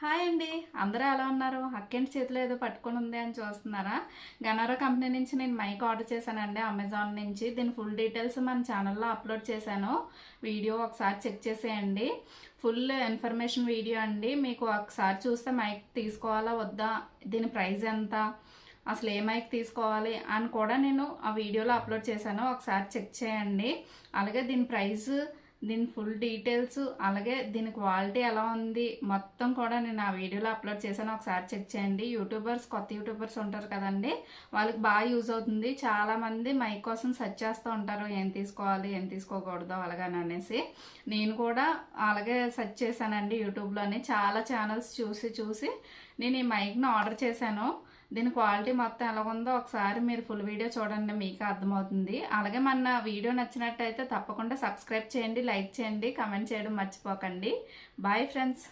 Hi అండి. అందరూ ఎలా ఉన్నారు? అక్కేంటి చేతిలో ఏదో పట్టుకొని ఉంది అని చూస్తున్నారా? గనారా కంపెనీ నుంచి నేను మైక్ ఆర్డర్ చేశానండి అమెజాన్ నుంచి. దీని ఫుల్ డీటెయిల్స్ మన ఛానల్లో అప్లోడ్ చేశాను. వీడియో ఒకసారి చెక్ చేసేయండి. ఫుల్ ఇన్ఫర్మేషన్ వీడియో అండి. మీకు ఒకసారి చూస్తే మైక్ తీసుకోవాలా వద్దా, దీని ప్రైస్ ఎంత, అసలు ఏ మైక్ తీసుకోవాలి అని కూడా నేను ఆ వీడియోలో అప్లోడ్ చేశాను. ఒకసారి చెక్ చేయండి. అలాగే దీని ప్రైస్, దీని ఫుల్ డీటెయిల్స్, అలాగే దీని క్వాలిటీ ఎలా ఉంది మొత్తం కూడా నేను ఆ వీడియోలో అప్లోడ్ చేశాను. ఒకసారి చెక్ చేయండి. కొత్త యూట్యూబర్స్ ఉంటారు కదండి, వాళ్ళకి బాగా యూజ్ అవుతుంది. చాలామంది మైక్ కోసం సెర్చ్ చేస్తూ ఉంటారు, ఏం తీసుకోవాలి ఏం తీసుకోకూడదు అలాగని అనేసి. నేను కూడా అలాగే సెర్చ్ చేశానండి యూట్యూబ్లోని. చాలా ఛానల్స్ చూసి నేను ఈ మైక్ని ఆర్డర్ చేశాను. దీని క్వాలిటీ మొత్తం ఎలాగుందో ఒకసారి మీరు ఫుల్ వీడియో చూడండి, మీకు అర్థమవుతుంది. అలాగే మన వీడియో నచ్చినట్టయితే తప్పకుండా సబ్స్క్రైబ్ చేయండి, లైక్ చేయండి, కామెంట్ చేయడం మర్చిపోకండి. Bye friends.